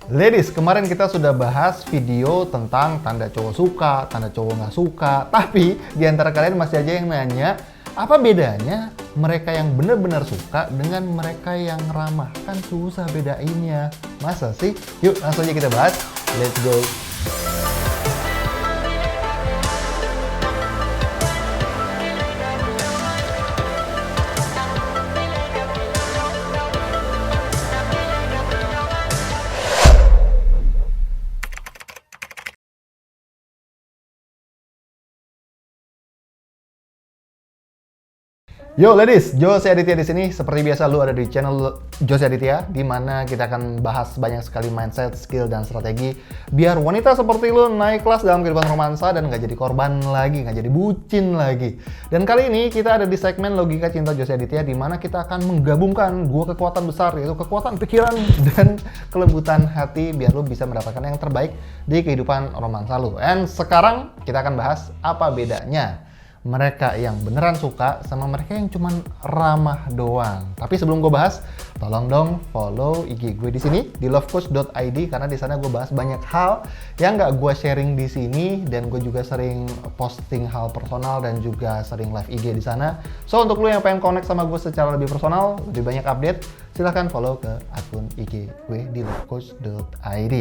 Ladies, kemarin kita sudah bahas video tentang tanda cowok suka, tanda cowok nggak suka. Tapi di antara kalian masih aja yang nanya, apa bedanya mereka yang benar-benar suka dengan mereka yang ramah? Kan susah bedainnya. Masa sih? Yuk langsung aja kita bahas. Let's go. Yo ladies, Jose Aditya di sini. Seperti biasa lu ada di channel Jose Aditya, di mana kita akan bahas banyak sekali mindset, skill, dan strategi biar wanita seperti lu naik kelas dalam kehidupan romansa dan nggak jadi korban lagi, nggak jadi bucin lagi. Dan kali ini kita ada di segmen Logika Cinta Jose Aditya, di mana kita akan menggabungkan dua kekuatan besar, yaitu kekuatan pikiran dan kelembutan hati, biar lu bisa mendapatkan yang terbaik di kehidupan romansa lu. And sekarang kita akan bahas apa bedanya mereka yang beneran suka sama mereka yang cuman ramah doang. Tapi sebelum gue bahas, tolong dong follow IG gue di sini di lovecoach.id, karena di sana gue bahas banyak hal yang nggak gue sharing di sini, dan gue juga sering posting hal personal dan juga sering live IG di sana. So untuk lo yang pengen connect sama gue secara lebih personal, lebih banyak update, silahkan follow ke akun IG gue di lovecoach.id.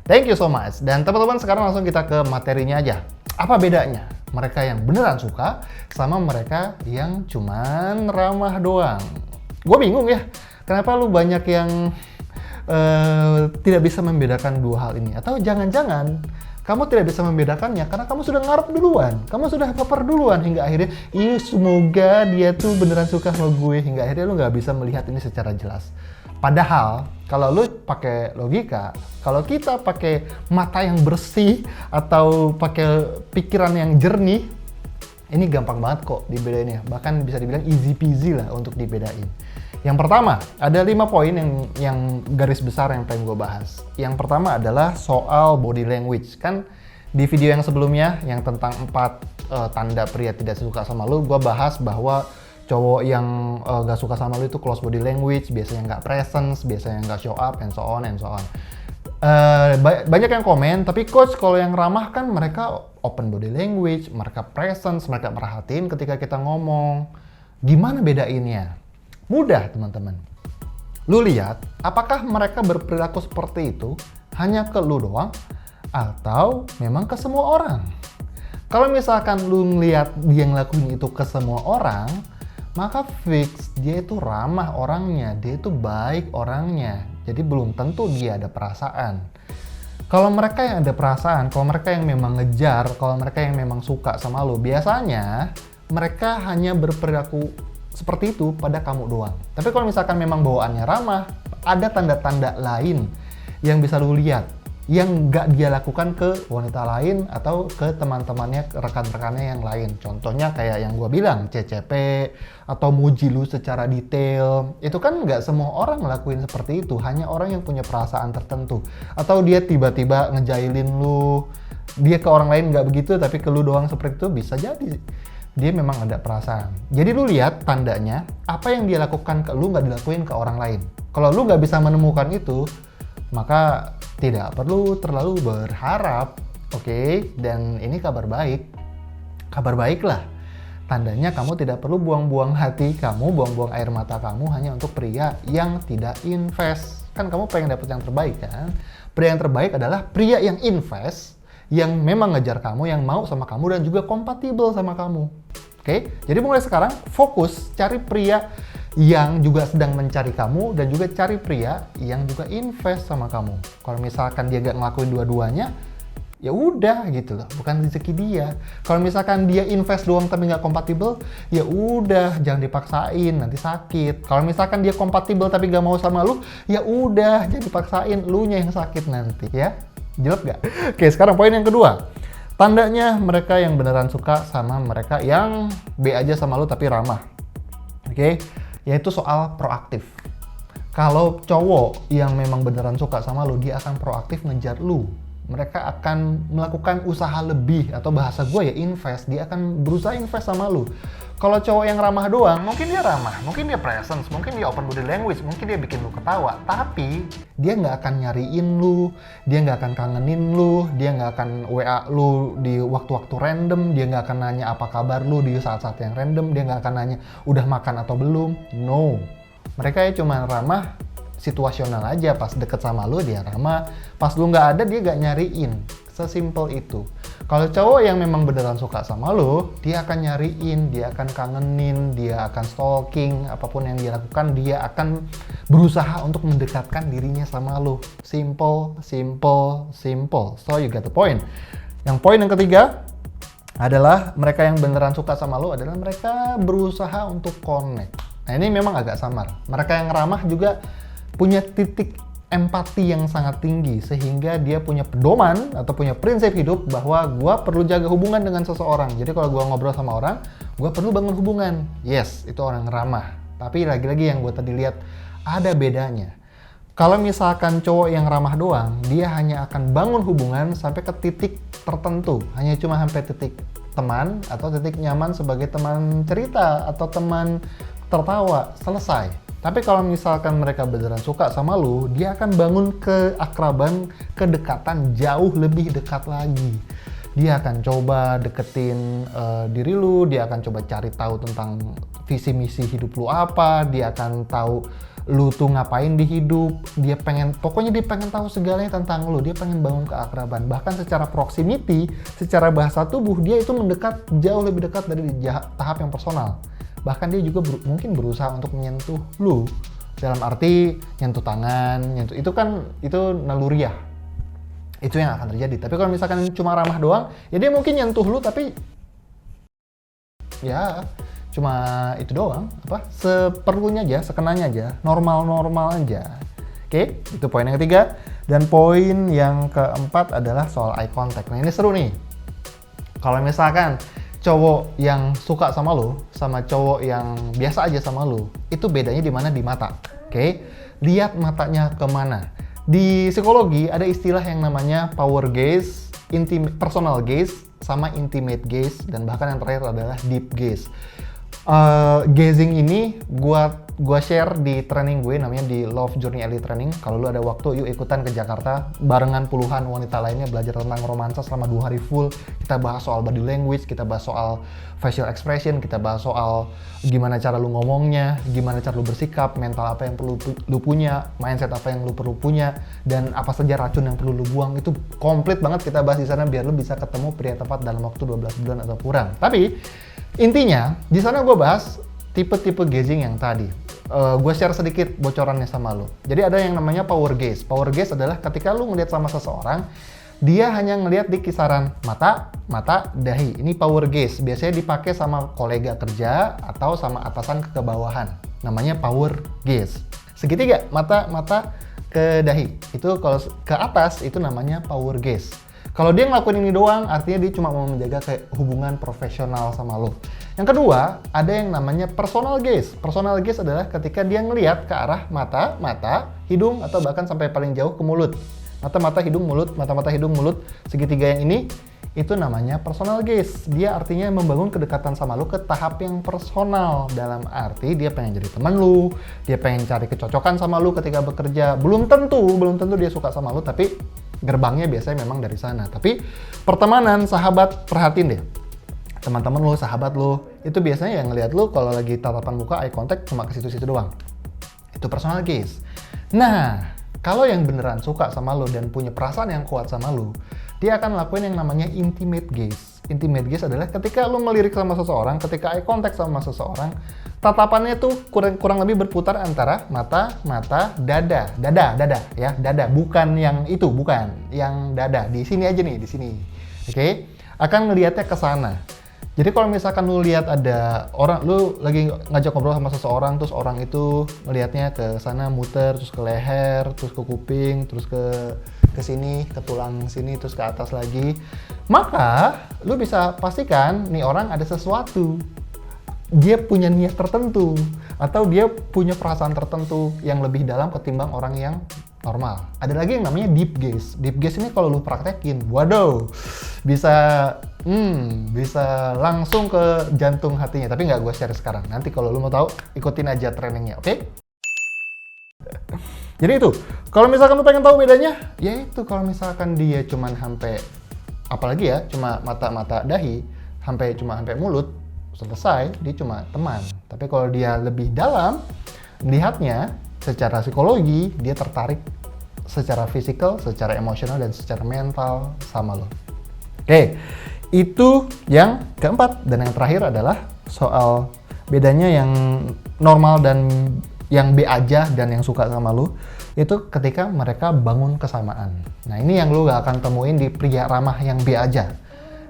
Thank you so much. Dan teman-teman, sekarang langsung kita ke materinya aja. Apa bedanya mereka yang beneran suka sama mereka yang cuman ramah doang? Gue bingung ya, kenapa lu banyak yang tidak bisa membedakan dua hal ini? Atau jangan-jangan kamu tidak bisa membedakannya karena kamu sudah ngarep duluan, kamu sudah baper duluan, hingga akhirnya, semoga dia tuh beneran suka sama gue, hingga akhirnya lu nggak bisa melihat ini secara jelas. Padahal kalau lu pakai logika, kalau kita pakai mata yang bersih atau pakai pikiran yang jernih, ini gampang banget kok dibedainnya. Bahkan bisa dibilang easy peasy lah untuk dibedain. Yang pertama, ada 5 poin yang garis besar yang pengen gue bahas. Yang pertama adalah soal body language. Kan di video yang sebelumnya yang tentang 4 tanda pria tidak suka sama lu, gue bahas bahwa cowok yang gak suka sama lu itu close body language, biasanya nggak presence, biasanya nggak show up, and so on, and so on. Banyak yang komen, tapi coach kalau yang ramah kan mereka open body language, mereka presence, mereka perhatiin ketika kita ngomong. Gimana bedainnya? Mudah teman-teman. Lu lihat, apakah mereka berperilaku seperti itu hanya ke lu doang, atau memang ke semua orang? Kalau misalkan lu ngeliat dia ngelakuin itu ke semua orang, maka fix dia itu ramah orangnya, dia itu baik orangnya. Jadi belum tentu dia ada perasaan. Kalau mereka yang ada perasaan, kalau mereka yang memang ngejar, kalau mereka yang memang suka sama lo, biasanya mereka hanya berperilaku seperti itu pada kamu doang. Tapi kalau misalkan memang bawaannya ramah, ada tanda-tanda lain yang bisa lo lihat, yang nggak dia lakukan ke wanita lain atau ke teman-temannya, rekan-rekannya yang lain. Contohnya kayak yang gue bilang, CCP atau muji lu secara detail. Itu kan nggak semua orang ngelakuin seperti itu, hanya orang yang punya perasaan tertentu. Atau dia tiba-tiba ngejailin lu, dia ke orang lain nggak begitu, tapi ke lu doang seperti itu, bisa jadi dia memang ada perasaan. Jadi lu lihat tandanya, apa yang dia lakukan ke lu nggak dilakuin ke orang lain. Kalau lu nggak bisa menemukan itu, maka tidak perlu terlalu berharap, oke? Dan ini kabar baik. Kabar baik lah. Tandanya kamu tidak perlu buang-buang hati kamu, buang-buang air mata kamu hanya untuk pria yang tidak invest. Kan kamu pengen dapet yang terbaik kan? Pria yang terbaik adalah pria yang invest, yang memang ngejar kamu, yang mau sama kamu, dan juga kompatibel sama kamu. Oke? Jadi mulai sekarang fokus cari pria yang juga sedang mencari kamu, dan juga cari pria yang juga invest sama kamu. Kalau misalkan dia gak ngelakuin dua-duanya, ya udah gitu loh, bukan rezeki dia. Kalau misalkan dia invest doang tapi gak kompatibel, ya udah, jangan dipaksain, nanti sakit. Kalau misalkan dia kompatibel tapi gak mau sama lu, ya udah, jangan dipaksain, lunya yang sakit nanti ya. Jelas gak? Oke, sekarang poin yang kedua. Tandanya mereka yang beneran suka sama mereka yang B aja sama lu tapi ramah. Oke? Yaitu soal proaktif. Kalau cowok yang memang beneran suka sama lu, dia akan proaktif ngejar lu. Mereka akan melakukan usaha lebih, atau bahasa gue ya invest. Dia akan berusaha invest sama lu. Kalau cowok yang ramah doang, mungkin dia ramah, mungkin dia presence, mungkin dia open body language, mungkin dia bikin lu ketawa, tapi dia nggak akan nyariin lu, dia nggak akan kangenin lu, dia nggak akan WA lu di waktu-waktu random, dia nggak akan nanya apa kabar lu di saat-saat yang random, dia nggak akan nanya udah makan atau belum. No, mereka ya cuma ramah situasional aja. Pas deket sama lu dia ramah, pas lu nggak ada dia nggak nyariin. Sesimpel itu. Kalau cowok yang memang beneran suka sama lo, dia akan nyariin, dia akan kangenin, dia akan stalking, apapun yang dia lakukan, dia akan berusaha untuk mendekatkan dirinya sama lo. Simple, simple, simple. So you get the point. Yang poin yang ketiga adalah mereka yang beneran suka sama lo adalah mereka berusaha untuk connect. Nah ini memang agak samar. Mereka yang ramah juga punya titik empati yang sangat tinggi sehingga dia punya pedoman atau punya prinsip hidup bahwa gua perlu jaga hubungan dengan seseorang. Jadi kalau gua ngobrol sama orang, gua perlu bangun hubungan. Yes, itu orang ramah. Tapi lagi-lagi yang gua tadi lihat ada bedanya. Kalau misalkan cowok yang ramah doang, dia hanya akan bangun hubungan sampai ke titik tertentu. Hanya cuma sampai titik teman atau titik nyaman sebagai teman cerita atau teman tertawa, selesai. Tapi kalau misalkan mereka beneran suka sama lu, dia akan bangun keakraban, kedekatan jauh lebih dekat lagi. Dia akan coba deketin diri lu, dia akan coba cari tahu tentang visi misi hidup lu apa, dia akan tahu lu tuh ngapain di hidup, pokoknya dia pengen tahu segalanya tentang lu, dia pengen bangun keakraban. Bahkan secara proximity, secara bahasa tubuh, dia itu mendekat jauh lebih dekat dari tahap yang personal. Bahkan dia juga mungkin berusaha untuk menyentuh lu dalam arti nyentuh tangan, itu naluriah. Itu yang akan terjadi. Tapi kalau misalkan cuma ramah doang, ya dia mungkin nyentuh lu tapi ya cuma itu doang, seperlunya aja, sekenanya aja, normal aja. Oke, itu poin yang ketiga. Dan poin yang keempat adalah soal eye contact. Nah ini seru nih. Kalau misalkan cowok yang suka sama lo, sama cowok yang biasa aja sama lo, itu bedanya di mana? Di mata. Oke? Lihat matanya kemana. Di psikologi ada istilah yang namanya power gaze, personal gaze, sama intimate gaze, dan bahkan yang terakhir adalah deep gaze. Gazing ini gua share di training gue namanya di Love Journey Elite Training. Kalau lu ada waktu, yuk ikutan ke Jakarta barengan puluhan wanita lainnya belajar tentang romansa selama 2 hari full. Kita bahas soal body language, kita bahas soal facial expression, kita bahas soal gimana cara lu ngomongnya, gimana cara lu bersikap, mental apa yang perlu lu punya, mindset apa yang lu perlu punya, dan apa saja racun yang perlu lu buang. Itu komplit banget kita bahas di sana biar lu bisa ketemu pria tepat dalam waktu 12 bulan atau kurang. Tapi intinya di sana gue bahas tipe-tipe gazing yang tadi. Gue share sedikit bocorannya sama lo. Jadi ada yang namanya power gaze. Power gaze adalah ketika lo ngeliat sama seseorang, dia hanya ngeliat di kisaran mata, dahi. Ini power gaze. Biasanya dipakai sama kolega kerja atau sama atasan ke bawahan. Namanya power gaze. Segitiga, mata ke dahi. Itu kalau ke atas itu namanya power gaze. Kalau dia ngelakuin ini doang, artinya dia cuma mau menjaga hubungan profesional sama lo. Yang kedua, ada yang namanya personal gaze. Personal gaze adalah ketika dia ngelihat ke arah mata, hidung, atau bahkan sampai paling jauh ke mulut. Mata, hidung, mulut, segitiga yang ini, itu namanya personal gaze. Dia artinya membangun kedekatan sama lo ke tahap yang personal. Dalam arti dia pengen jadi teman lo, dia pengen cari kecocokan sama lo ketika bekerja. Belum tentu dia suka sama lo, tapi gerbangnya biasanya memang dari sana. Tapi pertemanan, sahabat, perhatiin deh. Teman-teman lo, sahabat lo, itu biasanya yang ngeliat lo kalau lagi tatapan muka, eye contact cuma ke situ-situ doang. Itu personal gaze. Nah, kalau yang beneran suka sama lo dan punya perasaan yang kuat sama lo, dia akan lakuin yang namanya intimate gaze. Intimate gaze adalah ketika lo melirik sama seseorang, ketika eye contact sama seseorang, tatapannya tuh kurang lebih berputar antara mata, dada, ya, dada, bukan yang itu, bukan yang dada, di sini aja nih, di sini, oke? Akan ngelihatnya ke sana. Jadi kalau misalkan lu lihat ada orang, lu lagi ngajak ngobrol sama seseorang, terus orang itu melihatnya ke sana, muter, terus ke leher, terus ke kuping, terus ke sini, ke tulang sini, terus ke atas lagi, maka lu bisa pastikan nih orang ada sesuatu. Dia punya niat tertentu atau dia punya perasaan tertentu yang lebih dalam ketimbang orang yang normal. Ada lagi yang namanya deep gaze. Deep gaze ini kalau lu praktekin, waduh, bisa Bisa langsung ke jantung hatinya. Tapi nggak gue share sekarang. Nanti kalau lu mau tahu, ikutin aja trainingnya, oke? Jadi itu, kalau misalkan lu pengen tahu bedanya, ya itu kalau misalkan dia cuman sampai, apalagi ya, cuma mata-mata dahi, cuma sampai mulut, selesai, dia cuma teman. Tapi kalau dia lebih dalam, melihatnya secara psikologi, dia tertarik secara fisikal, secara emosional, dan secara mental sama lo. Oke, itu yang keempat. Dan yang terakhir adalah soal bedanya yang normal dan yang B aja dan yang suka sama lu, itu ketika mereka bangun kesamaan. Nah ini yang lu gak akan temuin di pria ramah yang B aja.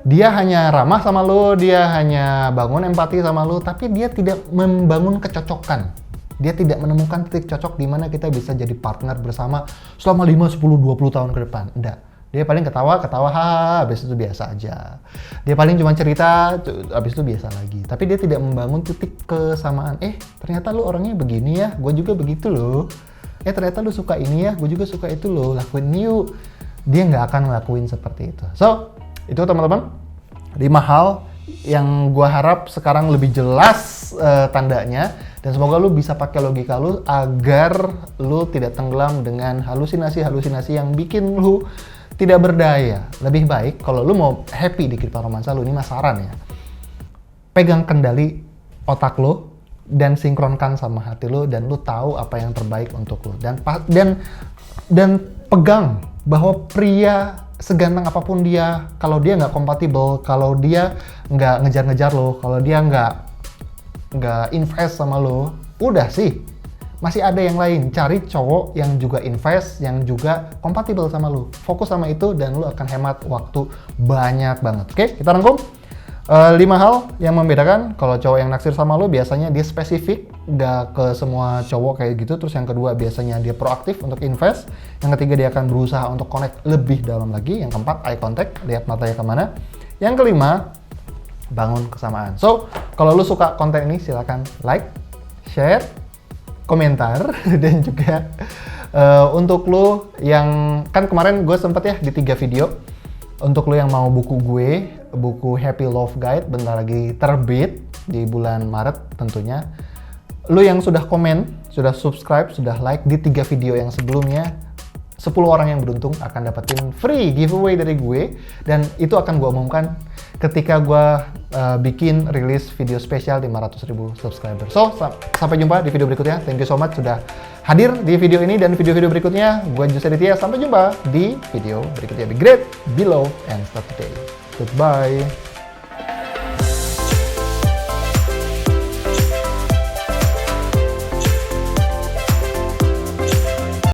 Dia hanya ramah sama lu, dia hanya bangun empati sama lu, tapi dia tidak membangun kecocokan. Dia tidak menemukan titik cocok di mana kita bisa jadi partner bersama selama 5, 10, 20 tahun ke depan. Enggak. Dia paling ketawa, habis itu biasa aja. Dia paling cuma cerita, habis itu biasa lagi. Tapi dia tidak membangun titik kesamaan. Ternyata lu orangnya begini ya, gue juga begitu loh. Ternyata lu suka ini ya, gue juga suka itu loh. Lakuin yuk. Dia nggak akan ngelakuin seperti itu. So, itu teman-teman. 5 hal yang gue harap sekarang lebih jelas tandanya. Dan semoga lu bisa pakai logika lu agar lu tidak tenggelam dengan halusinasi-halusinasi yang bikin lu tidak berdaya. Lebih baik kalau lu mau happy di kehidupan romansa lu, ini mas saran ya. Pegang kendali otak lu dan sinkronkan sama hati lu, dan lu tahu apa yang terbaik untuk lu. Dan pegang bahwa pria seganteng apapun dia, kalau dia nggak kompatibel, kalau dia nggak ngejar-ngejar lo, kalau dia nggak invest sama lo, udah sih. Masih ada yang lain, cari cowok yang juga invest, yang juga kompatibel sama lu. Fokus sama itu dan lu akan hemat waktu banyak banget. Oke, kita rangkum. 5 hal yang membedakan kalau cowok yang naksir sama lu biasanya dia spesifik, gak ke semua cowok kayak gitu. Terus yang kedua biasanya dia proaktif untuk invest. Yang ketiga dia akan berusaha untuk connect lebih dalam lagi. Yang keempat eye contact, lihat matanya kemana. Yang kelima, bangun kesamaan. So, kalau lu suka konten ini silahkan like, share, komentar, dan juga untuk lu yang kan kemarin gue sempet ya di 3 video, untuk lu yang mau buku gue, buku Happy Love Guide bentar lagi terbit di bulan Maret tentunya. Lu yang sudah komen, sudah subscribe, sudah like di 3 video yang sebelumnya, 10 orang yang beruntung akan dapetin free giveaway dari gue, dan itu akan gue umumkan ketika gue bikin rilis video spesial 500.000 subscriber. So, sampai jumpa di video berikutnya. Thank you so much sudah hadir di video ini dan video-video berikutnya. Gue Jose Aditya, sampai jumpa di video berikutnya. Be great, be low, and start today. Goodbye.